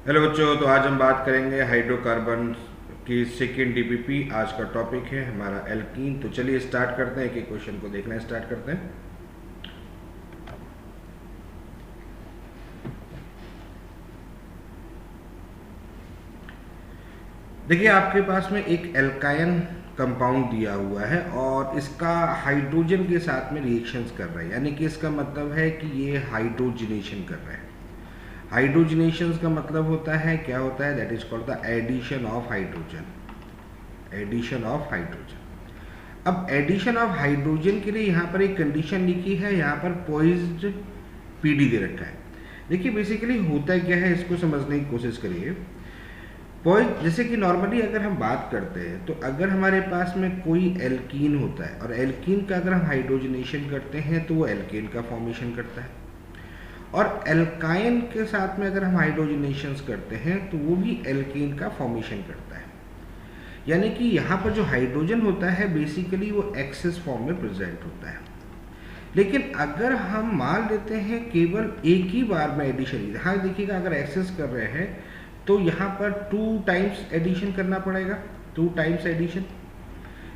Hello बच्चों, तो आज हम बात करेंगे हाइड्रोकार्बन की सेकेंड डीपीपी। आज का टॉपिक है हमारा एल्कीन। तो चलिए स्टार्ट करते हैं, एक एक क्वेश्चन को देखना स्टार्ट करते हैं। देखिए, आपके पास में एक एल्काइन कंपाउंड दिया हुआ है और इसका हाइड्रोजन के साथ में रिएक्शंस कर रहा है, यानी कि इसका मतलब है कि ये हाइड्रोजनेशन कर रहा है। हाइड्रोजनेशन का मतलब होता है, क्या होता है, that is called the addition of hydrogen. Addition of hydrogen. अब एडिशन ऑफ हाइड्रोजन के लिए यहाँ पर एक कंडीशन लिखी है, यहाँ पर पॉइज्ड पीडी दे रखा है। देखिए बेसिकली होता क्या है, इसको समझने की कोशिश करिए। पॉइज जैसे कि नॉर्मली अगर हम बात करते हैं तो अगर हमारे पास में कोई एल्कीन होता है और एल्कीन का अगर हम हाइड्रोजनेशन करते हैं तो वो एल्केन का फॉर्मेशन करता है, और एल्काइन के साथ में अगर हम हाइड्रोजनेशन करते हैं तो वो भी एल्केन का फॉर्मेशन करता है। यानी कि यहाँ पर जो हाइड्रोजन होता है बेसिकली वो एक्सेस फॉर्म में प्रेजेंट होता है। लेकिन अगर हम मान लेते हैं केवल एक ही बार में एडिशन, यहाँ देखिएगा अगर एक्सेस कर रहे हैं तो यहाँ पर 2 टाइम्स एडिशन करना पड़ेगा, 2 टाइम्स एडिशन।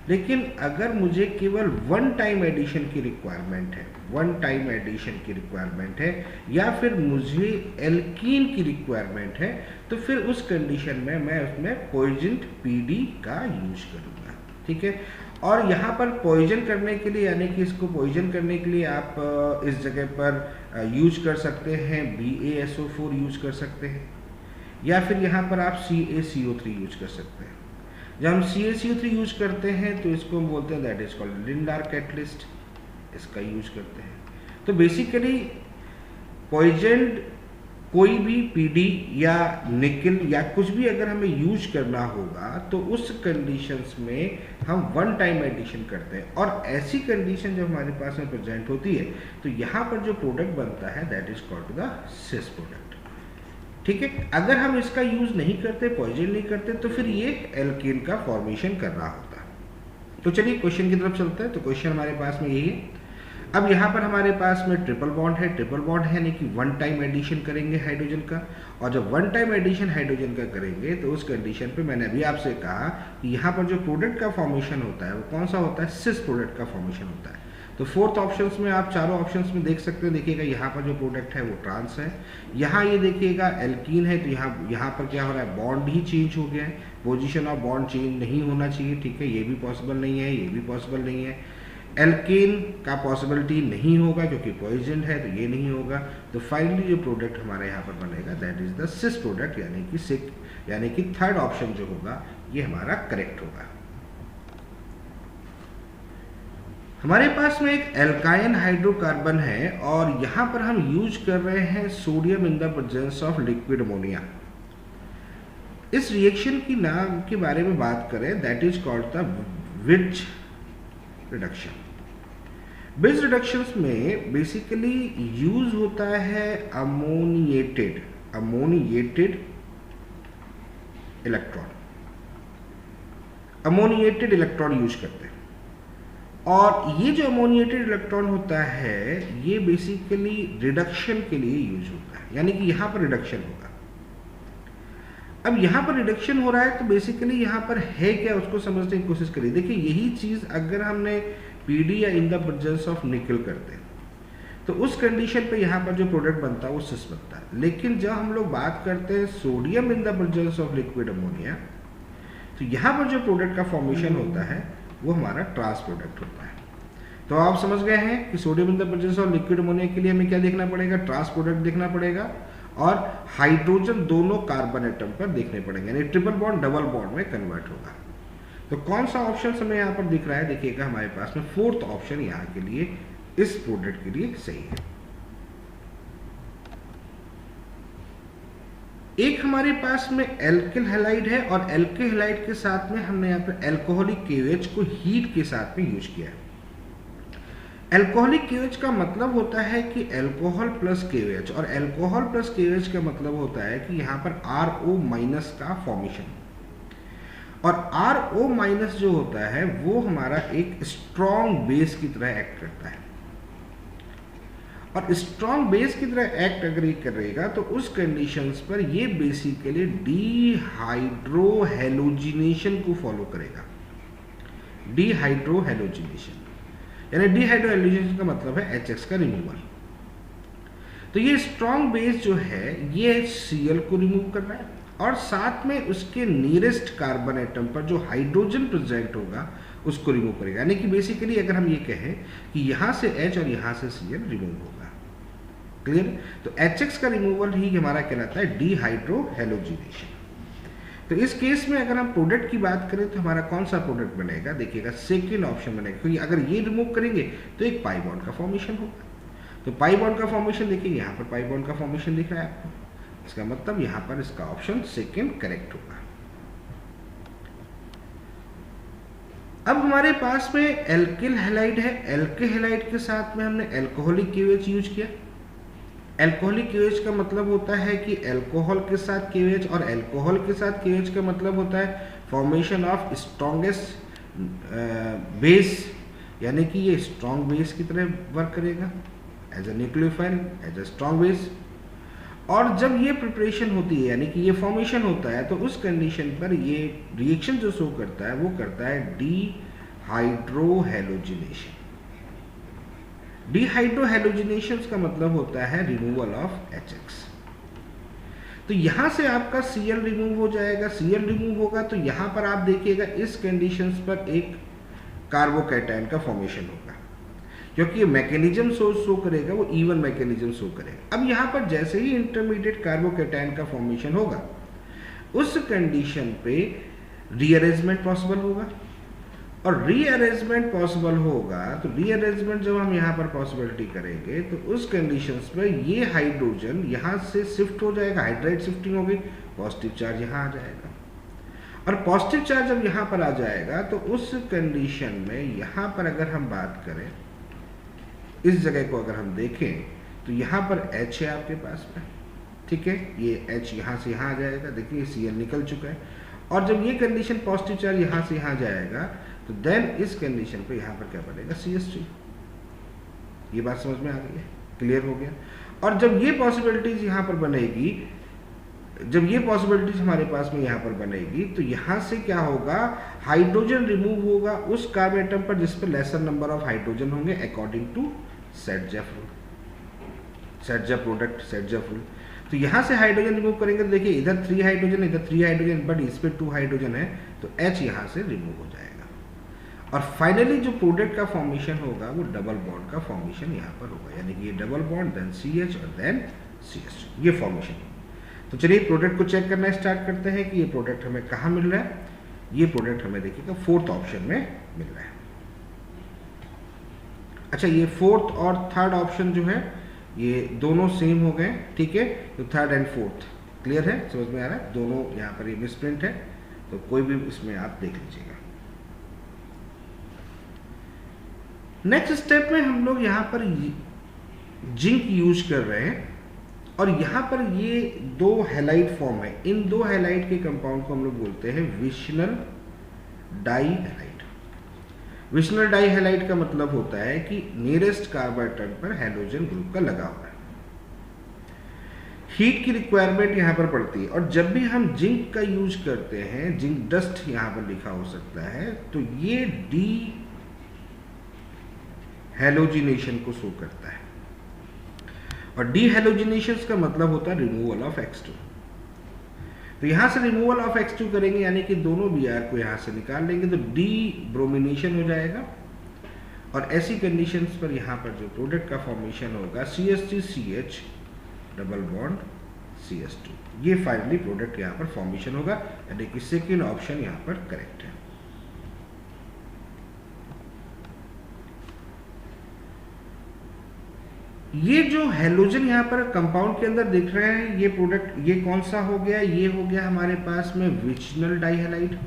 लेकिन अगर मुझे केवल 1 टाइम एडिशन की रिक्वायरमेंट है, 1 टाइम एडिशन की रिक्वायरमेंट है, या फिर मुझे एल्कीन की रिक्वायरमेंट है, तो फिर उस कंडीशन में मैं उसमें पॉइजन पीडी का यूज करूँगा। ठीक है। और यहाँ पर पॉइजन करने के लिए, यानी कि इसको पॉइजन करने के लिए आप इस जगह पर यूज कर सकते हैं BaSO4 यूज कर सकते हैं, या फिर यहाँ पर आप CaCO3 यूज कर सकते हैं। जब हम CaCO3 यूज करते हैं तो इसको हम बोलते हैं दैट इज कॉल्ड लिंडार कैटलिस्ट, इसका यूज करते हैं। तो बेसिकली पॉइजन कोई भी पीडी या निकल या कुछ भी अगर हमें यूज करना होगा तो उस कंडीशंस में हम 1 टाइम एडिशन करते हैं, और ऐसी कंडीशन जब हमारे पास में प्रेजेंट होती है तो यहाँ पर जो प्रोडक्ट बनता है that is called the cis product. ठीक है। अगर हम इसका यूज नहीं करते, पॉइजन नहीं करते, तो फिर ये एल्केन का फॉर्मेशन कर रहा होता है। तो चलिए क्वेश्चन की तरफ चलते हैं। तो क्वेश्चन हमारे पास में यही है। अब यहाँ पर हमारे पास में ट्रिपल बॉन्ड है। ट्रिपल बॉन्ड है यानी कि 1 टाइम एडिशन करेंगे हाइड्रोजन का, और जब 1 टाइम एडिशन हाइड्रोजन का करेंगे तो उस कंडीशन पे मैंने अभी आपसे कहा कि यहाँ पर जो प्रोडक्ट का फॉर्मेशन होता है वो कौन सा होता है, सिस प्रोडक्ट का फॉर्मेशन होता है। तो फोर्थ ऑप्शंस में आप चारों ऑप्शंस में देख सकते हैं, देखिएगा यहाँ पर जो प्रोडक्ट है वो ट्रांस है, यहाँ ये देखिएगा एल्कीन है, तो यहाँ पर क्या हो रहा है, बॉन्ड ही चेंज हो गया है। पोजीशन ऑफ बॉन्ड चेंज नहीं होना चाहिए, ठीक है, ये भी पॉसिबल नहीं है, ये भी पॉसिबल नहीं है। एल्केन का पॉसिबिलिटी नहीं होगा क्योंकि पॉइजन है, तो ये नहीं होगा। तो फाइनली जो प्रोडक्ट हमारे यहाँ पर बनेगा that is the cis product, यानी कि थर्ड ऑप्शन जो होगा ये हमारा करेक्ट होगा। हमारे पास में एक एल्काइन हाइड्रोकार्बन है और यहाँ पर हम यूज कर रहे हैं sodium in the presence of liquid ammonia. इस रिएक्शन की नाम के बारे में बात करें that is called the Witz reduction. Witz reductions में बेसिकली यूज होता है ammoniated electron, ammoniated electron use करते हैं। और ये जो अमोनिएटेड इलेक्ट्रॉन होता है ये बेसिकली रिडक्शन के लिए यूज होता है, यानी कि यहाँ पर रिडक्शन होगा। अब यहाँ पर रिडक्शन हो रहा है तो बेसिकली यहाँ पर है क्या, उसको समझने की कोशिश करिए। देखिए यही चीज़ अगर हमने पीडी या इन द प्रेजेंस ऑफ निकल करते हैं तो उस कंडीशन पे यहाँ पर जो प्रोडक्ट बनता है वो सिस बनता है। लेकिन जब हम लोग बात करते हैं sodium in the presence of liquid ammonia, तो यहाँ पर जो प्रोडक्ट का फॉर्मेशन होता है वो हमारा ट्रांस प्रोडक्ट होता है। तो आप समझ गए हैं कि sodium in the presence of liquid ammonia के लिए हमें क्या देखना पड़ेगा, ट्रांस प्रोडक्ट देखना पड़ेगा, और हाइड्रोजन दोनों कार्बन एटम पर देखने पड़ेंगे, यानी ट्रिपल बॉन्ड डबल बॉन्ड में कन्वर्ट होगा। तो कौन सा ऑप्शन हमें यहाँ पर दिख रहा है, देखिएगा हमारे पास में फोर्थ ऑप्शन यहाँ के लिए इस प्रोडक्ट के लिए सही है। एक हमारे पास में एल्किल हैलाइड है और एल्किल हैलाइड के साथ में हमने यहाँ पर एल्कोहलिक KOH को हीट के साथ में यूज किया है। एल्कोहलिक KOH का मतलब होता है कि एल्कोहल प्लस KOH, और एल्कोहल प्लस KOH का मतलब होता है कि यहाँ पर RO- का फॉर्मेशन, और RO- जो होता है वो हमारा एक स्ट्रॉन्ग बेस की तरह एक्ट करता है। और स्ट्रॉन्ग बेस की तरह एक्ट अगर ये करेगा तो उस कंडीशंस पर ये बेसिकली डीहाइड्रोहेलोजिनेशन को फॉलो करेगा। डीहाइड्रोहेलोजिनेशन यानी डीहाइड्रोहेलोजिनेशन का मतलब है HX का रिमूवल। तो ये स्ट्रॉन्ग बेस जो है ये Cl को रिमूव कर रहा है और साथ में उसके नियरेस्ट कार्बन एटम पर जो हाइड्रोजन प्रेजेंट होगा उसको रिमूव करेगा। यानी कि बेसिकली अगर हम ये कहें कि यहाँ से H और यहाँ से Cl रिमूव होगा। क्लियर? तो HX का रिमूवल ही हमारा कहलाता है डीहाइड्रोहेलोजिनेशन। तो इस केस में अगर हम प्रोडक्ट की बात करें तो हमारा कौन सा प्रोडक्ट बनेगा? देखिएगा सेकेंड ऑप्शन बनेगा, क्योंकि अगर ये रिमूव करेंगे तो एक पाई बॉन्ड का फॉर्मेशन होगा। तो पाई बॉन्ड का फॉर्मेशन देखिए, यहाँ पर पाई बॉन्ड का फॉर्मेशन दिख रहा है आपको, इसका मतलब यहाँ पर इसका ऑप्शन सेकेंड करेक्ट होगा। अब हमारे पास में एल्किल हैलाइड है। एल्किल हैलाइड के साथ में हमने एल्कोहलिक KOH यूज किया। एल्कोहलिक KOH का मतलब होता है कि एल्कोहल के साथ KOH, और एल्कोहल के साथ KOH का मतलब होता है फॉर्मेशन ऑफ स्ट्रॉन्गेस्ट बेस, यानी कि ये स्ट्रॉन्ग बेस की तरह वर्क करेगा as a nucleophile, as a strong base. और जब ये प्रिपरेशन होती है यानी कि ये फॉर्मेशन होता है तो उस कंडीशन पर ये रिएक्शन जो शो करता है वो करता है डीहाइड्रोहेलोजिनेशन। डीहाइड्रोहेलोजिनेशन का मतलब होता है रिमूवल ऑफ HX। तो यहां से आपका Cl रिमूव हो जाएगा। Cl रिमूव होगा तो यहां पर आप देखिएगा इस कंडीशंस पर एक कार्बोकैटायन का फॉर्मेशन होगा, क्योंकि ये मैकेनिज्म शो करेगा, वो इवन मैकेनिज्म शो करेगा। अब यहाँ पर जैसे ही इंटरमीडिएट कार्बोकैटायन का फॉर्मेशन होगा उस कंडीशन पे रीअरेंजमेंट पॉसिबल होगा, और रीअरेंजमेंट पॉसिबल होगा तो रीअरेंजमेंट जब हम यहाँ पर पॉसिबिलिटी करेंगे तो उस कंडीशंस पे ये हाइड्रोजन यहाँ से शिफ्ट हो जाएगा, हाइड्राइड शिफ्टिंग होगी, पॉजिटिव चार्ज यहाँ आ जाएगा। और पॉजिटिव चार्ज जब यहाँ पर आ जाएगा तो उस कंडीशन में यहाँ पर अगर हम बात करें, इस जगह को अगर हम देखें तो यहाँ पर H है आपके पास में, ठीक है, ये H यहाँ से यहाँ आ जाएगा। देखिए Cl निकल चुका है, और जब ये कंडीशन पॉजिटिव चार्ज यहाँ से यहाँ जाएगा तो देन इस कंडीशन पे यहाँ पर क्या बनेगा? CH3। ये बात समझ में आ गई है? क्लियर हो गया? और जब ये पॉसिबिलिटीज यहाँ पर बनेगी, जब ये पॉसिबिलिटीज हमारे पास में यहाँ पर बनेगी तो यहाँ से क्या होगा? हाइड्रोजन रिमूव होगा उस कार्बन एटम पर जिस पर लेसर नंबर ऑफ हाइड्रोजन होंगे according to Saytzeff rule, Saytzeff product, Saytzeff rule. तो यहाँ से हाइड्रोजन रिमूव करेंगे तो देखिए इधर 3 हाइड्रोजन, इधर 3 हाइड्रोजन, बट इस पर 2 हाइड्रोजन है तो H यहाँ से रिमूव हो जाएगा। और फाइनली जो प्रोडक्ट का फॉर्मेशन होगा वो डबल बॉन्ड का फॉर्मेशन यहाँ पर होगा, यानी कि ये डबल बॉन्ड देन CH और देन CH2, ये फॉर्मेशन। तो चलिए प्रोडक्ट को चेक करना स्टार्ट करते हैं कि ये प्रोडक्ट हमें कहाँ मिल रहा है। ये प्रोडक्ट हमें देखिएगा फोर्थ ऑप्शन में मिल रहा है। अच्छा, ये फोर्थ और थर्ड ऑप्शन जो है ये दोनों सेम हो गए, ठीक है। तो थर्ड एंड फोर्थ क्लियर है, समझ में आ रहा है? दोनों यहाँ पर ये मिसप्रिंट है, तो कोई भी इसमें आप देख लीजिएगा। नेक्स्ट स्टेप में हम लोग यहाँ पर जिंक यूज कर रहे हैं, और यहाँ पर ये 2 हैलाइड फॉर्म है। इन 2 हैलाइड के कंपाउंड को हम लोग बोलते हैं विशनल डाइहैलाइड। विशनल डाइहैलाइड का मतलब होता है कि नियरेस्ट कार्बन एटम पर हाइड्रोजन ग्रुप का लगा हुआ है। हीट की रिक्वायरमेंट यहाँ पर पड़ती है, और जब भी हम जिंक का यूज करते हैं, जिंक डस्ट यहाँ पर लिखा हो सकता है, तो ये डी हैलोजिनेशन को शो करता है, और डीहैलोजिनेशन का मतलब होता है रिमूवल ऑफ X2। तो यहाँ से रिमूवल ऑफ X2 करेंगे, यानी कि दोनों Br को यहाँ से निकाल लेंगे तो डी ब्रोमिनेशन हो जाएगा, और ऐसी कंडीशंस पर यहाँ पर जो प्रोडक्ट का फॉर्मेशन होगा CH3CH डबल बॉन्ड CH2, ये फाइनली प्रोडक्ट यहाँ पर फॉर्मेशन होगा, यानी कि सेकेंड ऑप्शन यहाँ पर करेक्ट है। ये जो हैलोजन यहाँ पर कंपाउंड के अंदर दिख रहे हैं, ये प्रोडक्ट ये कौन सा हो गया? ये हो गया हमारे पास में विशनल डाइहैलाइड,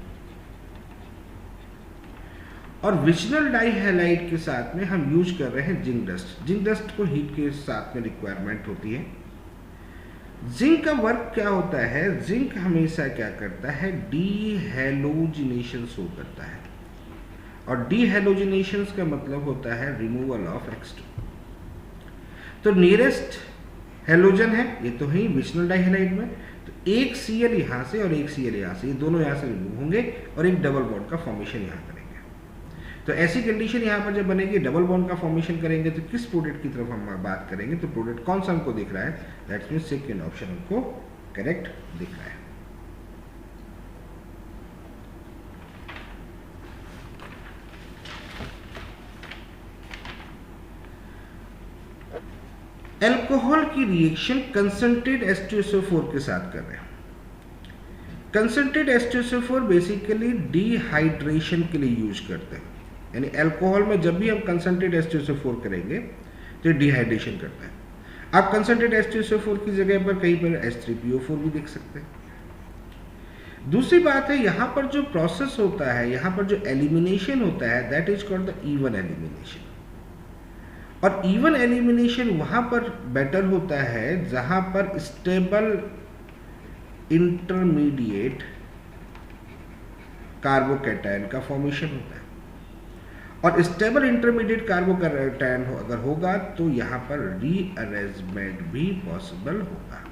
और विशनल डाइहैलाइड के साथ में हम यूज कर रहे हैं जिंक डस्ट। जिंक डस्ट को हीट के साथ में रिक्वायरमेंट होती है। जिंक का वर्क क्या होता है? जिंक हमेशा क्या करता है? डीहैलोजिनेशन शो करता है, और डीहैलोजिनेशन का मतलब होता है रिमूवल ऑफ X2। तो नियरेस्ट हेलोजन है, ये तो है ही विचनल डाइहैलाइड में, तो एक Cl यहाँ से और एक Cl यहाँ से, ये दोनों यहाँ से रिमूव होंगे और एक डबल बॉन्ड का फॉर्मेशन यहाँ करेंगे। तो ऐसी कंडीशन यहाँ पर जब बनेगी, डबल बॉन्ड का फॉर्मेशन करेंगे, तो किस प्रोडक्ट की तरफ हम बात करेंगे, तो प्रोडक्ट कौन सा हमको दिख रहा है, दैट्स मीन सेकंड ऑप्शन हमको करेक्ट दिख रहा है। अल्कोहल की रिएक्शन कंसंट्रेट H2SO4 के साथ कर रहे हैं। कंसंट्रेट H2SO4 बेसिकली डिहाइड्रेशन के लिए यूज करते हैं, यानी अल्कोहल में जब भी हम कंसंट्रेट H2SO4 करेंगे तो डिहाइड्रेशन करता है। आप कंसंट्रेट H2SO4 की जगह पर कहीं पर H3PO4 भी देख सकते हैं। दूसरी बात है, यहाँ पर जो प्रोसेस होता है, यहाँ पर जो एलिमिनेशन होता है, that is called the even elimination. और इवन एलिमिनेशन वहाँ पर बेटर होता है जहाँ पर स्टेबल इंटरमीडिएट कार्बोकैटायन का फॉर्मेशन होता है, और स्टेबल इंटरमीडिएट कार्बोकैटायन अगर होगा तो यहाँ पर रीअरेंजमेंट भी पॉसिबल होगा।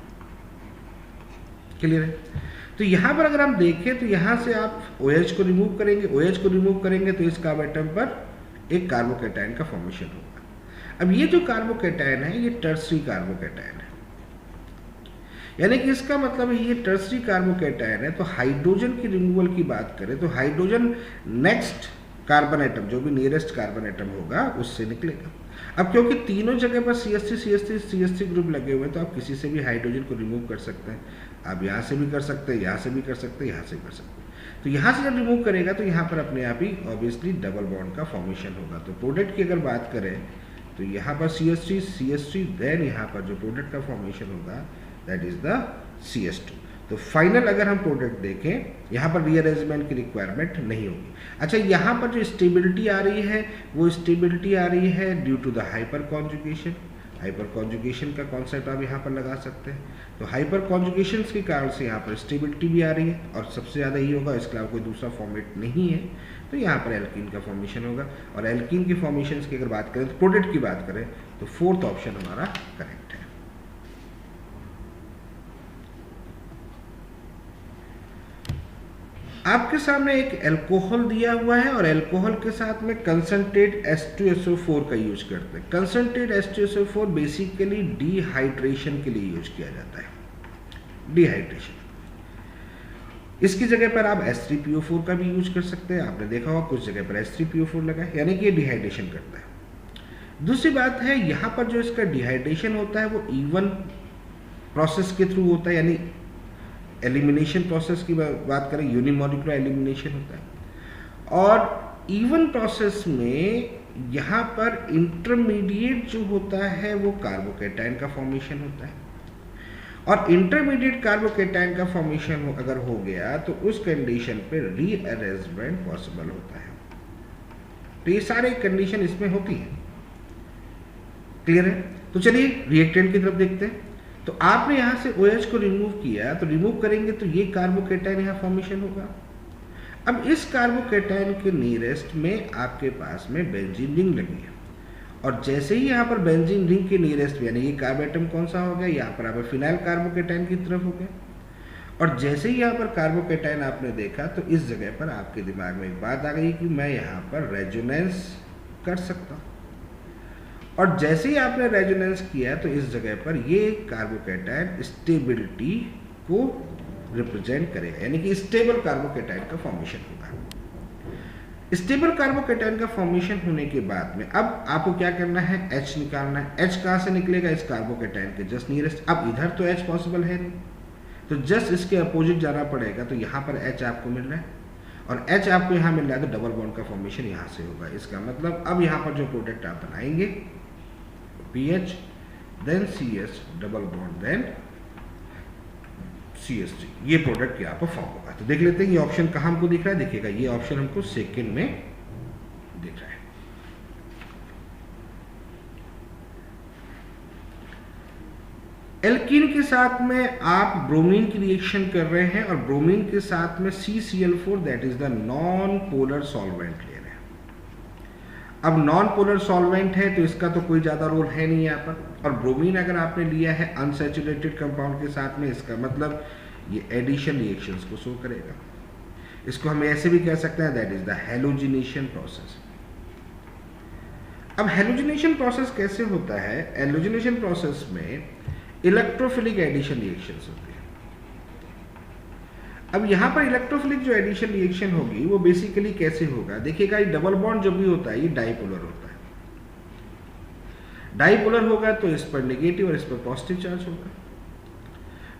क्लियर है? तो यहाँ पर अगर हम देखें तो यहाँ से आप OH को रिमूव करेंगे, OH को रिमूव करेंगे तो इस कार्ब एटम पर एक कार्बोकैटायन का फॉर्मेशन होगा। अब ये जो कार्बोकैटायन है ये टर्सरी कार्बोकैटायन है, यानी कि इसका मतलब है ये टर्सरी कार्बोकैटायन है। तो हाइड्रोजन की रिमूवल की बात करें तो हाइड्रोजन नेक्स्ट कार्बन एटम, जो भी नियरेस्ट कार्बन एटम होगा उससे निकलेगा। अब क्योंकि तीनों जगह पर CH3 ग्रुप लगे हुए हैं, तो आप किसी से भी हाइड्रोजन को रिमूव कर सकते हैं। आप यहाँ से भी कर सकते हैं, यहाँ से भी कर सकते हैं, यहाँ से भी कर सकते हैं। तो यहाँ से जब रिमूव करेगा तो यहाँ पर अपने आप ही ऑब्वियसली डबल बॉन्ड का फॉर्मेशन होगा। तो प्रोडक्ट की अगर बात करें तो यहाँ पर CH3 देन यहाँ पर जो प्रोडक्ट का फॉर्मेशन होगा दैट इज द CH2। तो फाइनल अगर हम प्रोडक्ट देखें, यहाँ पर रीअरेंजमेंट की रिक्वायरमेंट नहीं होगी। अच्छा, यहाँ पर जो स्टेबिलिटी आ रही है वो स्टेबिलिटी आ रही है due to the hyperconjugation. Hyperconjugation का कॉन्सेप्ट आप यहाँ पर लगा सकते हैं। तो हाइपर कॉन्जुगेशन के कारण से यहाँ पर स्टेबिलिटी भी आ रही है, और सबसे ज़्यादा ही होगा, इसके अलावा कोई दूसरा फॉर्मेट नहीं है। तो यहाँ पर एल्कीन का फॉर्मेशन होगा, और एल्कीन के फॉर्मेशन की अगर बात करें तो प्रोडक्ट की बात करें तो फोर्थ ऑप्शन हमारा करेक्ट है। आपके सामने एक अल्कोहल दिया हुआ है और अल्कोहल के साथ में कंसंट्रेट H2SO4 का यूज करते हैं। कंसंट्रेट H2SO4 बेसिकली डिहाइड्रेशन के लिए यूज किया जाता है, डिहाइड्रेशन। इसकी जगह पर आप H3PO4 का भी यूज कर सकते हैं। आपने देखा होगा कुछ जगह पर H3PO4 लगा है, यानी कि ये डिहाइड्रेशन करता है। दूसरी बात है, यहाँ पर जो इसका डिहाइड्रेशन होता है वो इवन प्रोसेस के थ्रू होता है, यानी एलिमिनेशन प्रोसेस की बात करें यूनिमॉलिक्यूलर एलिमिनेशन होता है। और इवन प्रोसेस में यहाँ पर इंटरमीडिएट जो होता है वो कार्बोकैटायन का फॉर्मेशन होता है, और इंटरमीडिएट कार्बोकैटायन का फॉर्मेशन अगर हो गया तो उस कंडीशन पे रीअरेंजमेंट पॉसिबल होता है। तो ये सारे कंडीशन इसमें होती है। क्लियर है? तो चलिए रिएक्टेंट की तरफ देखते हैं। तो आपने यहाँ से OH को रिमूव किया, तो रिमूव करेंगे तो ये कार्बोकैटायन यहाँ फॉर्मेशन होगा। अब इस कार्बोकैटायन के नियरेस्ट में आपके पास में बेंजीन रिंग लगी है, और जैसे ही यहाँ पर बेंजीन रिंग के नियरेस्ट में, यानी ये कार्ब एटम कौन सा हो गया, यहाँ पर आप फिनाइल कार्बोकैटायन की तरफ हो गया। और जैसे ही यहाँ पर कार्बोकैटायन आपने देखा तो इस जगह पर आपके दिमाग में एक बात आ गई कि मैं यहाँ पर रेजोनेंस कर सकता हूँ, और जैसे ही आपने रेजोनेंस किया तो इस जगह पर ये कार्बोकैटायन स्टेबिलिटी को रिप्रेजेंट करेगा, यानी कि स्टेबल कार्बोकैटायन का फॉर्मेशन होगा। स्टेबल कार्बोकैटायन का फॉर्मेशन होने के बाद में अब आपको क्या करना है, H निकालना है। H कहाँ से निकलेगा, इस कार्बोकैटायन के जस्ट नियरेस्ट। अब इधर तो H पॉसिबल है नहीं, तो जस्ट इसके अपोजिट जाना पड़ेगा। तो यहाँ पर H आपको मिल रहा है, और H आपको यहाँ मिल रहा है, तो डबल बॉन्ड का फॉर्मेशन यहाँ से होगा। इसका मतलब अब यहाँ पर जो प्रोडक्ट आप बनाएंगे PH then CH double bond then CH3, ये प्रोडक्ट यहाँ पर फॉर्म होगा। तो देख लेते हैं ये ऑप्शन कहाँ हमको दिख रहा है। देखिएगा ये ऑप्शन हमको सेकंड में दिख रहा है। एल्कीन के साथ में आप ब्रोमीन की रिएक्शन कर रहे हैं, और ब्रोमीन के साथ में CCl4 that is the non polar solvent ले रहे हैं। अब नॉन पोलर सॉल्वेंट है तो इसका तो कोई ज़्यादा रोल है नहीं यहाँ पर। और ब्रोमीन अगर आपने लिया है अनसैचुरेटेड कंपाउंड के साथ में, इसका मतलब ये एडिशन रिएक्शंस को शो करेगा। इसको हम ऐसे भी कह सकते हैं, that is the halogenation process. अब हैलोजिनेशन प्रोसेस कैसे होता है? हैलोजिनेशन प्रोसेस में इलेक्ट्रोफिलिक एडिशन रिएक्शंस होती है। अब यहाँ पर इलेक्ट्रोफिलिक जो एडिशन रिएक्शन होगी वो बेसिकली कैसे होगा? देखिएगा, ये डबल बॉन्ड जो भी होता है ये डाइपोलर होता है। डाइपोलर होगा तो इस पर नेगेटिव और इस पर पॉजिटिव चार्ज होगा।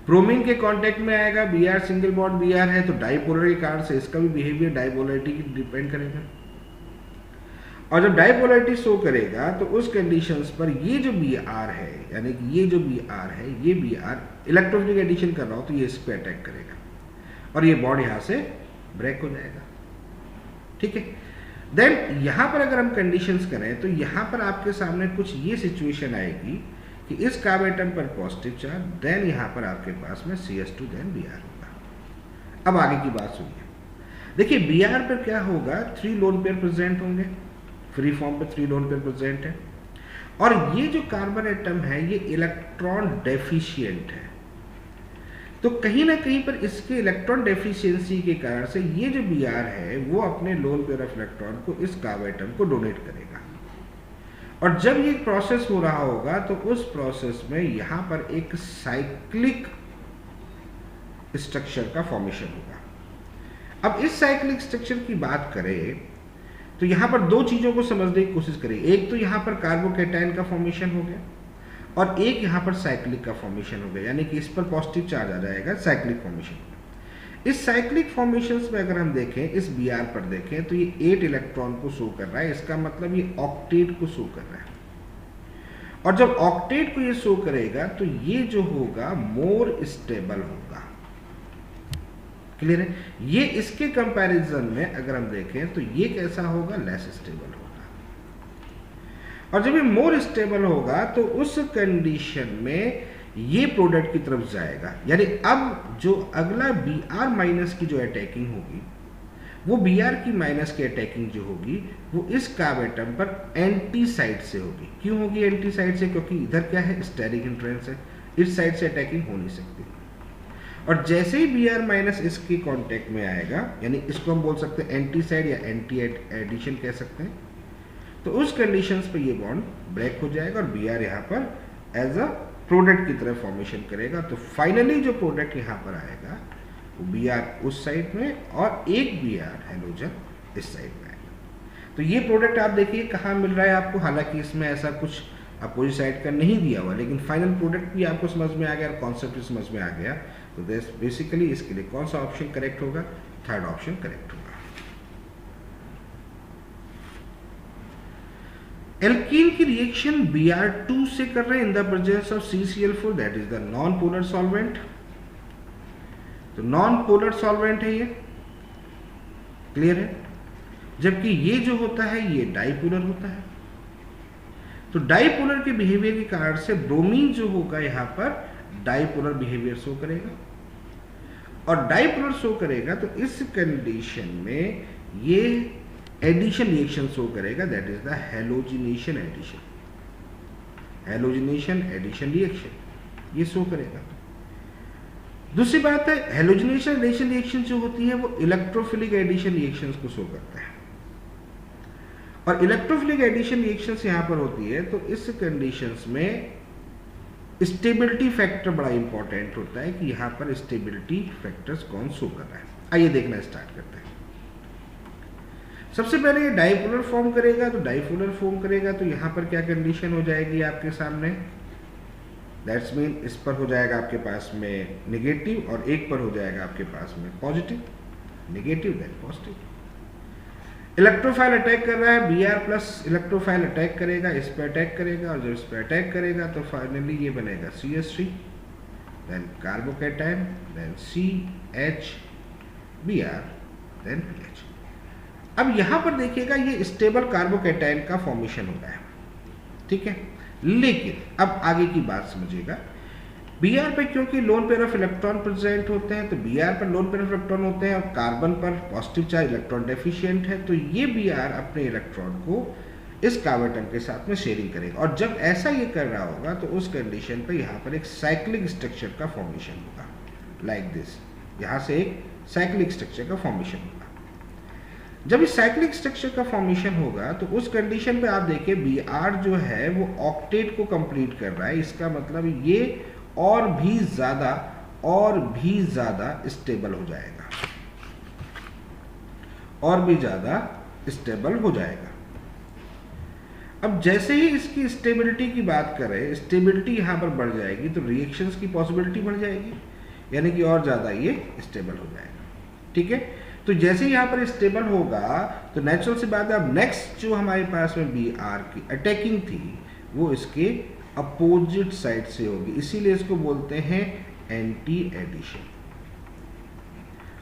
ब्रोमीन के कांटेक्ट में आएगा, Br सिंगल बॉन्ड Br है तो डाइपोलर के कारण से इसका भी बिहेवियर डाइपोलरिटी की डिपेंड करेगा। और जब डाइपोलरिटी शो करेगा तो उस कंडीशंस पर ये जो Br है, यानी कि ये जो Br है, ये Br इलेक्ट्रोफिलिक एडिशन कर रहा हो तो ये इस पर अटैक करेगा और ये बॉन्ड यहाँ से ब्रेक हो जाएगा। ठीक है, देन यहाँ पर अगर हम कंडीशंस करें तो यहाँ पर आपके सामने कुछ ये सिचुएशन आएगी कि इस कार्बन एटम पर पॉजिटिव चार्ज, देन यहाँ पर आपके पास में CS2 देन Br होगा। अब आगे की बात सुनिए। देखिए Br पर क्या होगा, 3 लोन पेयर प्रेजेंट होंगे, फ्री फॉर्म पे 3 लोन पेयर प्रेजेंट है। और ये जो कार्बन एटम है ये इलेक्ट्रॉन डेफिशिएंट है, तो कहीं ना कहीं पर इसके इलेक्ट्रॉन डेफिशिएंसी के कारण से ये जो Br है वो अपने लोन पेयर ऑफ इलेक्ट्रॉन को इस कार्बन एटम को डोनेट करेगा। और जब ये प्रोसेस हो रहा होगा तो उस प्रोसेस में यहाँ पर एक साइक्लिक स्ट्रक्चर का फॉर्मेशन होगा। अब इस साइक्लिक स्ट्रक्चर की बात करें तो यहाँ पर 2 चीज़ों को समझने की कोशिश करें। एक तो यहाँ पर कार्बोकैटायन का फॉर्मेशन हो गया और एक यहाँ पर साइक्लिक का फॉर्मेशन हो गया, यानी कि इस पर पॉजिटिव चार्ज आ जाएगा, साइक्लिक फॉर्मेशन। इस साइक्लिक फॉर्मेशंस में अगर हम देखें, इस Br पर देखें तो ये 8 इलेक्ट्रॉन को शो कर रहा है, इसका मतलब ये ऑक्टेट को शो कर रहा है। और जब ऑक्टेट को ये शो करेगा तो ये जो होगा मोर स्टेबल होगा। क्लियर है? ये इसके कंपैरिजन में अगर हम देखें तो ये कैसा होगा, लेस स्टेबल होगा। और जब ये मोर स्टेबल होगा तो उस कंडीशन में ये प्रोडक्ट की तरफ जाएगा, यानी अब जो अगला Br माइनस की जो अटैकिंग होगी वो Br की माइनस की अटैकिंग जो होगी वो इस कार्बन एटम पर एंटी साइड से होगी। क्यों होगी एंटी साइड से? क्योंकि इधर क्या है, स्टेरिक इंट्रेंस है, इस साइड से अटैकिंग हो नहीं सकती। और जैसे ही Br माइनस इसके कांटेक्ट में आएगा, यानी इसको हम बोल सकते हैं एंटी साइड या एंटी एडिशन कह सकते हैं, तो उस कंडीशंस पे ये बॉन्ड ब्रेक हो जाएगा और Br यहाँ पर एज अ प्रोडक्ट की तरह फॉर्मेशन करेगा। तो फाइनली जो प्रोडक्ट यहाँ पर आएगा वो Br उस साइड में और एक Br हैलोजन इस साइड में आएगा। तो ये प्रोडक्ट आप देखिए कहाँ मिल रहा है आपको, हालांकि इसमें ऐसा कुछ अपोजिट साइड का नहीं दिया हुआ, लेकिन फाइनल प्रोडक्ट भी आपको समझ में आ गया और कॉन्सेप्ट भी समझ में आ गया। तो बेसिकली इसके लिए कौन सा ऑप्शन करेक्ट होगा? 3rd ऑप्शन करेक्ट होगा। एल्कीन की रिएक्शन Br2 से कर रहे हैं in the presence of CCl4, that is the non polar solvent. तो नॉन पोलर सॉल्वेंट है ये, क्लियर है? जबकि ये जो होता है ये डाइपोलर होता है। तो डाइपोलर के बिहेवियर के कारण से ब्रोमीन जो होगा यहाँ पर डाइपोलर बिहेवियर शो करेगा, और डाइपोलर शो करेगा तो इस कंडीशन में ये एडिशन रिएक्शन शो करेगा, that is the halogenation addition, halogenation addition reaction ये शो करेगा। दूसरी बात है, हैलोजिनेशन एडिशन रिएक्शन जो होती है वो इलेक्ट्रोफिलिक एडिशन रिएक्शंस को शो करता है, और इलेक्ट्रोफिलिक एडिशन रिएक्शंस यहाँ पर होती है। तो इस कंडीशंस में स्टेबिलिटी फैक्टर बड़ा इंपॉर्टेंट होता है कि यहाँ पर स्टेबिलिटी फैक्टर्स कौन शो कर रहा है। आइए देखना स्टार्ट करते हैं। सबसे पहले ये डाइपोलर फॉर्म करेगा, तो डाइपोलर फॉर्म करेगा तो यहाँ पर क्या कंडीशन हो जाएगी आपके सामने, दैट्स मीन इस पर हो जाएगा आपके पास में नेगेटिव और एक पर हो जाएगा आपके पास में positive, negative then positive. Electrophile attack कर रहा है, Br प्लस इलेक्ट्रोफाइल अटैक करेगा, इस पर अटैक करेगा, और जब इस पर अटैक करेगा तो फाइनली ये बनेगा CH3 then carbocation then CH Br then PH। अब यहाँ पर देखिएगा ये स्टेबल कार्बोकैटायन का फॉर्मेशन हो रहा है, ठीक है। लेकिन अब आगे की बात समझिएगा, Br पे क्योंकि lone pair of electron present होते हैं, तो Br पर लोन पेयर ऑफ इलेक्ट्रॉन होते हैं और कार्बन पर पॉजिटिव चार्ज इलेक्ट्रॉन डेफिशिएंट है, तो ये Br अपने इलेक्ट्रॉन को इस कार्ब एटम के साथ में शेयरिंग करेगा। और जब ऐसा ये कर रहा होगा तो उस कंडीशन पे यहाँ पर एक साइक्लिक स्ट्रक्चर का फॉर्मेशन होगा, लाइक दिस। यहाँ से एक साइक्लिक स्ट्रक्चर का फॉर्मेशन होगा। जब इस साइक्लिक स्ट्रक्चर का फॉर्मेशन होगा तो उस कंडीशन पे आप देखिए Br जो है वो ऑक्टेट को कंप्लीट कर रहा है। इसका मतलब ये और भी ज़्यादा स्टेबल हो जाएगा, और भी ज़्यादा स्टेबल हो जाएगा। अब जैसे ही इसकी स्टेबिलिटी की बात करें, स्टेबिलिटी यहाँ पर बढ़ जाएगी तो रिएक्शंस की पॉसिबिलिटी बढ़ जाएगी, यानी कि और ज़्यादा ये स्टेबल हो जाएगा। ठीक है, तो जैसे ही यहाँ पर स्टेबल होगा तो नेचुरल सी बात है अब नेक्स्ट जो हमारे पास में Br की अटैकिंग थी वो इसके अपोजिट साइड से होगी, इसीलिए इसको बोलते हैं एंटी एडिशन।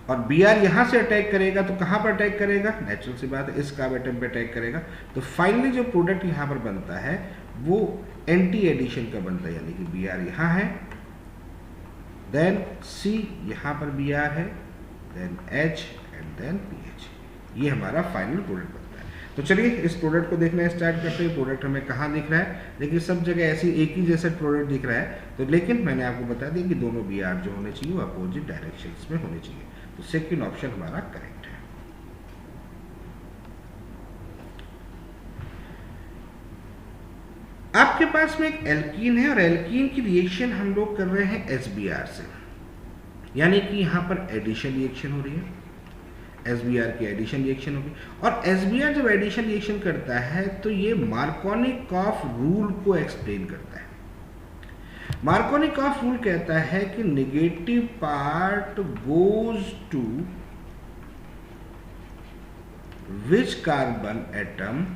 और Br यहाँ से अटैक करेगा तो कहाँ पर अटैक करेगा, नेचुरल सी बात है इस कार्ब एटम पे अटैक करेगा। तो फाइनली जो प्रोडक्ट यहाँ पर बनता है वो एंटी एडिशन का बनता है, यानी कि Br यहाँ है, देन C यहाँ पर Br है, then H and then PH। ये हमारा फाइनल प्रोडक्ट बनता है। तो चलिए इस प्रोडक्ट को देखना स्टार्ट करते हैं। प्रोडक्ट हमें कहाँ दिख रहा है, देखिए सब जगह ऐसी एक ही जैसा प्रोडक्ट दिख रहा है। तो लेकिन मैंने आपको बता दिया कि दोनों Br जो होने चाहिए वो अपोजिट डायरेक्शंस में होने चाहिए। तो सेकंड ऑप्शन हमारा करेक्ट है। आपके पास में एक एल्कीन है और एल्कीन की रिएक्शन हम लोग कर रहे हैं SBr से, यानी कि यहाँ पर एडिशन रिएक्शन हो रही है। SBr की एडिशन रिएक्शन होगी और SBr जब एडिशन रिएक्शन करता है तो ये मार्कोनिकॉफ रूल को एक्सप्लेन करता है। मार्कोनिकॉफ रूल कहता है कि negative part goes to which carbon atom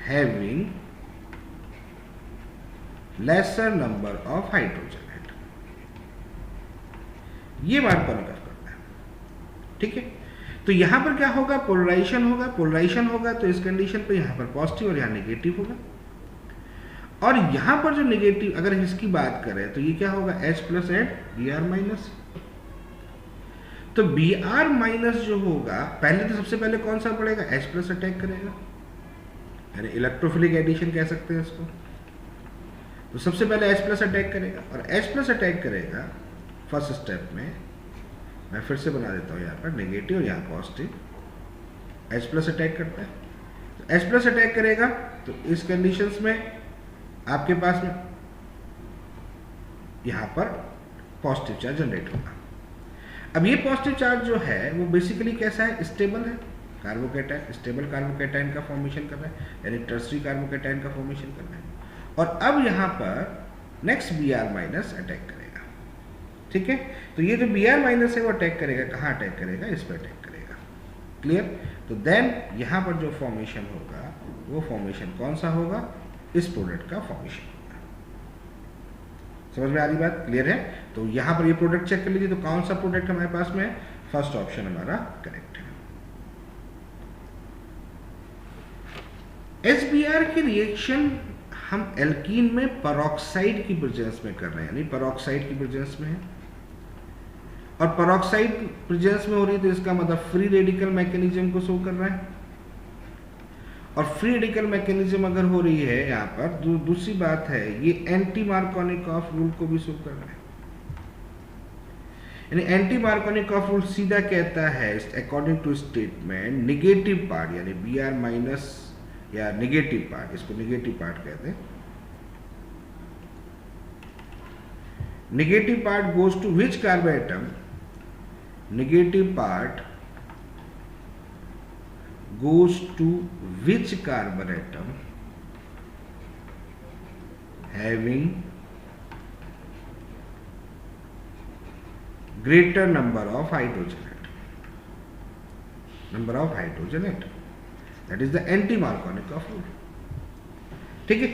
having lesser number of hydrogen atom. ये मार्कोनिकॉफ करता है। ठीक है, तो यहां पर क्या होगा, पोलराइजेशन होगा। पोलराइजेशन होगा तो इस कंडीशन पे यहां पर पॉजिटिव और यहां नेगेटिव होगा। और यहां पर जो नेगेटिव, अगर इसकी बात करें तो ये क्या होगा, H plus add Br minus. तो Br माइनस जो होगा, पहले तो सबसे पहले कौन सा पड़ेगा, H प्लस अटैक करेगा, यानी इलेक्ट्रोफिलिक एडिशन कह सकते हैं इसको। तो सबसे पहले H प्लस अटैक करेगा और H प्लस अटैक करेगा फर्स्ट स्टेप में। मैं फिर से बना देता हूँ, यहाँ पर नेगेटिव और यहाँ पॉजिटिव, H प्लस अटैक करता है। तो H प्लस अटैक करेगा तो इस कंडीशंस में आपके पास में यहाँ पर पॉजिटिव चार्ज जनरेट होगा। अब ये पॉजिटिव चार्ज जो है वो बेसिकली कैसा है, स्टेबल है, कार्बोकैटायन, स्टेबल कार्बोकैटायन का फॉर्मेशन कर रहा है, यानी टर्सरी कार्बोकैटायन का फॉर्मेशन कर रहा है। और अब यहाँ पर नेक्स्ट Br माइनस अटैक करेगा। ठीक है, तो ये जो Br माइनस है वो अटैक करेगा, कहाँ अटैक करेगा, इस पर अटैक करेगा। क्लियर, तो देन यहाँ पर जो फॉर्मेशन होगा वो फॉर्मेशन कौन सा होगा, इस प्रोडक्ट का फॉर्मेशन होगा। समझ में आ रही बात, क्लियर है। तो यहाँ पर ये प्रोडक्ट चेक कर लीजिए, तो कौन सा प्रोडक्ट हमारे पास में है, फर्स्ट ऑप्शन हमारा करेक्ट है। SBr की रिएक्शन हम एल्कीन में पेरोक्साइड की प्रेजेंस में कर रहे हैं, यानी पेरोक्साइड की प्रेजेंस में है। और पेरोक्साइड प्रेजेंस में हो रही है तो इसका मतलब फ्री रेडिकल मैकेनिज्म को शो कर रहा है। और फ्री रेडिकल मैकेनिज्म अगर हो रही है यहाँ पर, दूसरी बात है ये एंटी मार्कोनिकॉफ रूल को भी शो कर रहा है। यानी एंटी मार्कोनिकॉफ रूल सीधा कहता है, according to statement, negative part यानी Br माइनस या नेगेटिव पार्ट, इसको नेगेटिव पार्ट कहते हैं, negative part goes to which carbon atom, negative part goes to which carbon atom having greater number of hydrogen atom, number of hydrogen atom, that is the anti-Markovnikov rule। ठीक है,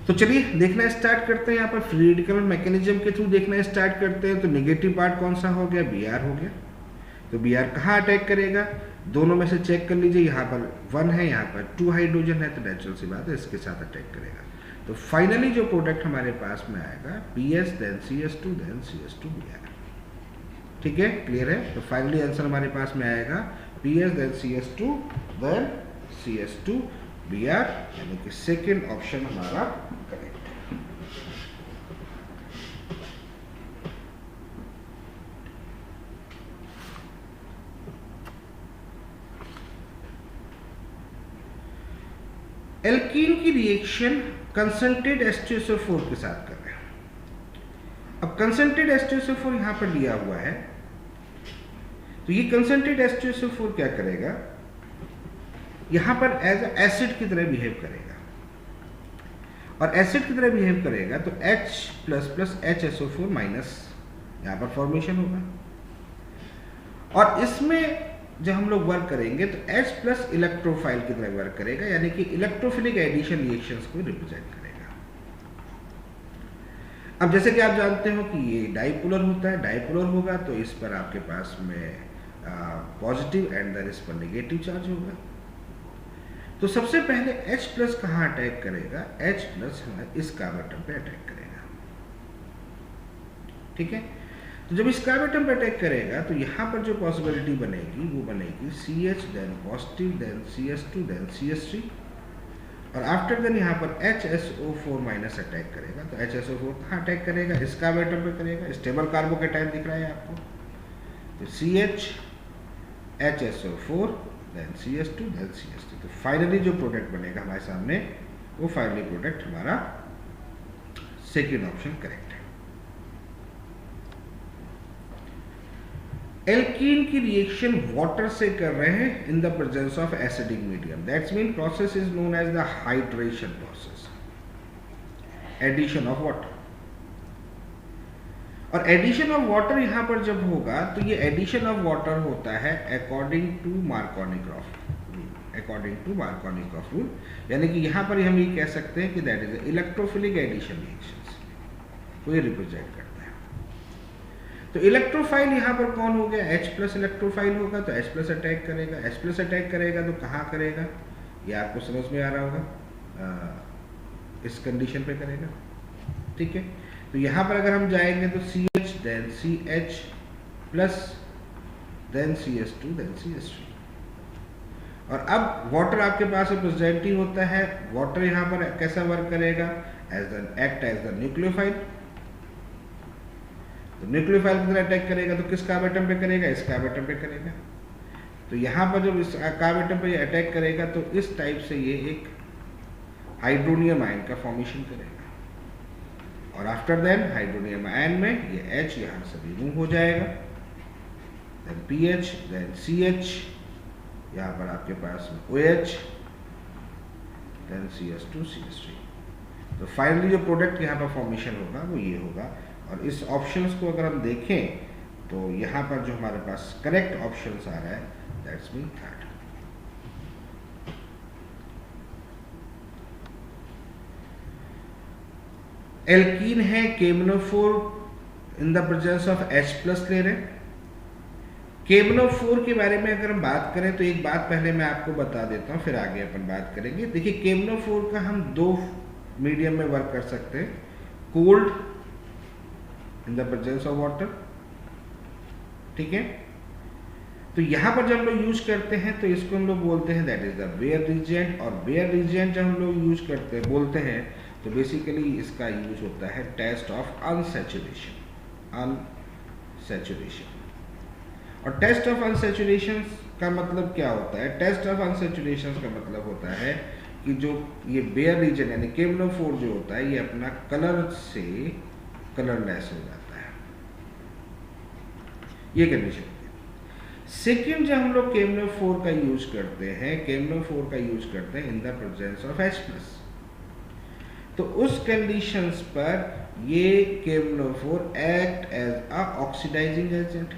तो चलिए देखना start करते हैं। यहाँ पर फ्री रेडिकल मैकेनिज्म के थ्रू देखना स्टार्ट करते हैं। तो नेगेटिव पार्ट कौन सा हो गया, Br हो गया। तो Br कहाँ अटैक करेगा, दोनों में से चेक कर लीजिए, यहाँ पर 1 है, यहाँ पर 2 हाइड्रोजन है, तो नेचुरल सी बात है इसके साथ अटैक करेगा। तो फाइनली जो प्रोडक्ट हमारे पास में आएगा PS then CS2 then CS2 Br। ठीक है, क्लियर है। तो फाइनली आंसर हमारे पास में आएगा PS then CS2 then CS2 B R, यानी कि सेकेंड ऑप्शन हमारा करेक्ट है। एल्कीन की रिएक्शन कंसंट्रेटेड H2SO4 के साथ कर रहे हैं। अब कंसंट्रेटेड H2SO4 यहां पर लिया हुआ है, तो ये कंसंट्रेटेड H2SO4 क्या करेगा, यहां पर एज एसिड की तरह बिहेव करेगा, और एसिड की तरह बिहेव करेगा तो H plus plus HSO4 minus यहां पर फॉर्मेशन होगा, और इसमें जब हम लोग वर्क करेंगे तो H प्लस इलेक्ट्रोफाइल की तरह वर्क करेगा, यानी कि इलेक्ट्रोफिलिक एडिशन रिएक्शंस को रिप्रेजेंट करेगा। अब जैसे कि आप जानते हो कि ये डाइपोलर होता है, डाइपोलर होगा तो इस पर आपके पास में पॉजिटिव एंड देन इस पर नेगेटिव चार्ज होगा। तो सबसे पहले H प्लस कहाँ अटैक करेगा, H प्लस इस कार्बन एटम पे अटैक करेगा, ठीक है। तो जब इस कार्बन एटम पे अटैक करेगा तो यहाँ पर जो पॉसिबिलिटी बनेगी वो बनेगी CH then positive then CS2 then CS3, और आफ्टर देन यहाँ पर HSO4 माइनस अटैक करेगा। तो HSO4 कहाँ अटैक करेगा, इस कार्बन एटम पे करेगा, स्टेबल कार्बोकेटाइन दिख रहा है आपको, तो CH HSO4 then CS2 then CS3। तो फाइनली जो प्रोडक्ट बनेगा हमारे सामने वो फाइनली प्रोडक्ट हमारा सेकेंड ऑप्शन करेक्ट है। एल्कीन की रिएक्शन वाटर से कर रहे हैं in the presence of acidic medium, that's mean process is known as the hydration process, addition of water. और एडिशन ऑफ वाटर यहां पर जब होगा तो ये एडिशन ऑफ वाटर होता है according to Markovnikov rule, according to Markovnikov rule, यानी कि यहां पर हम ये कह सकते हैं कि that is electrophilic addition reactions को ये रिप्रेजेंट करता है। तो इलेक्ट्रोफाइल यहाँ पर कौन हो गया, H प्लस इलेक्ट्रोफाइल होगा, तो H प्लस अटैक करेगा, H प्लस अटैक करेगा तो कहाँ करेगा, ये आपको समझ में आ रहा होगा, इस कंडीशन पे करेगा, ठीक है। तो यहाँ पर अगर हम जाएंगे तो CH then CH plus then CS2 then CS3, और अब वाटर आपके पास रिप्रेजेंटेटिव होता है, वाटर यहाँ पर कैसा वर्क करेगा, as an act as the nucleophile, तो न्यूक्लियोफाइल की तरह अटैक करेगा तो किस कार्बन एटम पे करेगा, इस कार्बन एटम पे करेगा। तो यहाँ पर जब इस कार्बन एटम पे अटैक करेगा तो इस टाइप से ये एक हाइड्रोनियम आयन का फॉर्मेशन करेगा, और आफ्टर देन हाइड्रोनियम आयन में ये H यहाँ से रिमूव हो जाएगा, देन PH देन CH, यहाँ पर आपके पास में OH देन CS2 CS3। तो फाइनली जो प्रोडक्ट यहाँ पर फॉर्मेशन होगा वो ये होगा। और इस ऑप्शंस को अगर हम देखें तो यहाँ पर जो हमारे पास करेक्ट ऑप्शंस आ रहा है दैट्स मीन थर्ड। एल्कीन है KMnO4 in the presence of H plus ले रहे हैं। KMnO4 के बारे में अगर हम बात करें तो एक बात पहले मैं आपको बता देता हूँ, फिर आगे अपन बात करेंगे। देखिए KMnO4 का हम दो मीडियम में वर्क कर सकते हैं, cold in the presence of water, ठीक है। तो यहाँ पर जब हम लोग यूज करते हैं तो इसको हम लोग बोलते हैं that is the Baeyer reagent, और बेयर रीजियन जब हम लोग यूज करते हैं बोलते हैं तो बेसिकली इसका यूज होता है टेस्ट ऑफ अनसैचुरेशन, अनसैचुरेशन। और टेस्ट ऑफ अनसैचुरेशन का मतलब क्या होता है, टेस्ट ऑफ अनसैचुरेशन का मतलब होता है कि जो ये बेयर रीजन यानी KMnO4 जो होता है ये अपना कलर से कलरलेस हो जाता है, ये कंडीशन है। सेकेंड जब हम लोग KMnO4 का यूज करते हैं, KMnO4 का यूज करते हैं in the presence of H plus, तो उस कंडीशंस पर ये KMnO4 act as a oxidising agent,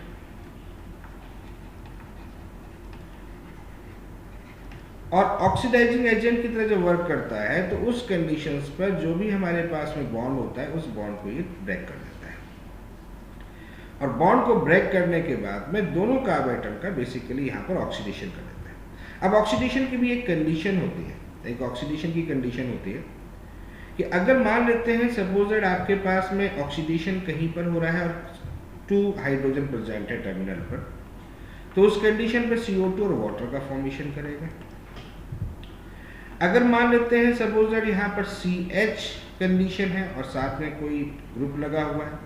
और ऑक्सीडाइजिंग एजेंट की तरह जब वर्क करता है तो उस कंडीशंस पर जो भी हमारे पास में बॉन्ड होता है उस बॉन्ड को ये ब्रेक कर देता है, और बॉन्ड को ब्रेक करने के बाद में दोनों कार्बन एटम का बेसिकली यहाँ पर ऑक्सीडेशन कर देता है। अब ऑक्सीडेशन की भी एक कंडीशन होती है, एक ऑक्सीडेशन की कंडीशन होती है कि अगर मान लेते हैं सपोजेड आपके पास में ऑक्सीडेशन कहीं पर हो रहा है और 2 हाइड्रोजन प्रेजेंट है टर्मिनल पर, तो उस कंडीशन पर CO2 और वाटर का फॉर्मेशन करेगा। अगर मान लेते हैं सपोज दैट यहाँ पर CH कंडीशन है और साथ में कोई ग्रुप लगा हुआ है,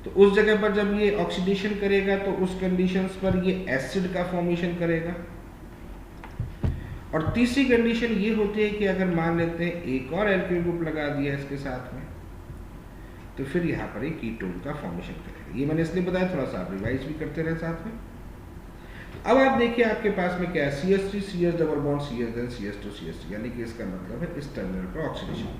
तो उस जगह पर जब ये ऑक्सीडेशन करेगा तो उस कंडीशंस पर ये एसिड का फॉर्मेशन करेगा। और तीसरी कंडीशन ये होती है कि अगर मान लेते हैं एक और एल्किल ग्रुप लगा दिया इसके साथ में, तो फिर यहाँ पर एक कीटोन का फॉर्मेशन करेगा। ये मैंने इसलिए बताया, थोड़ा सा आप रिवाइज भी करते रहे साथ में। अब आप देखिए आपके पास में क्या है, CH3 CH double bond CH then CH2 CH3, यानी कि इसका मतलब है इस टर्मिनल पर ऑक्सीडेशन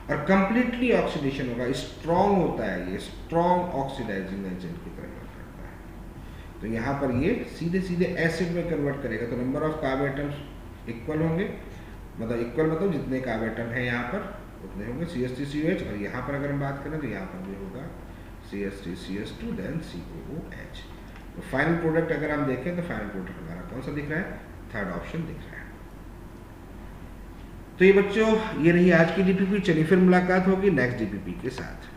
और कंप्लीटली ऑक्सीडेशन होगा। स्ट्रॉन्ग होता है ये, स्ट्रॉन्ग ऑक्सीडाइजिंग एजेंट की तरह करता है। तो यहाँ पर ये सीधे सीधे एसिड में कन्वर्ट करेगा। तो number of carb atoms equal होंगे, मतलब इक्वल मतलब जितने कार्ब एटम है यहाँ पर उतने होंगे CH3 COH। और यहाँ पर अगर हम बात करें तो यहाँ पर भी होगा CH3 CH2 देन COOH। तो फाइनल प्रोडक्ट अगर हम देखें तो फाइनल प्रोडक्ट हमारा कौन सा दिख रहा है, थर्ड ऑप्शन दिख रहा है। तो ये बच्चों ये रही आज की DPP। चलिए फिर मुलाकात होगी नेक्स्ट DPP के साथ।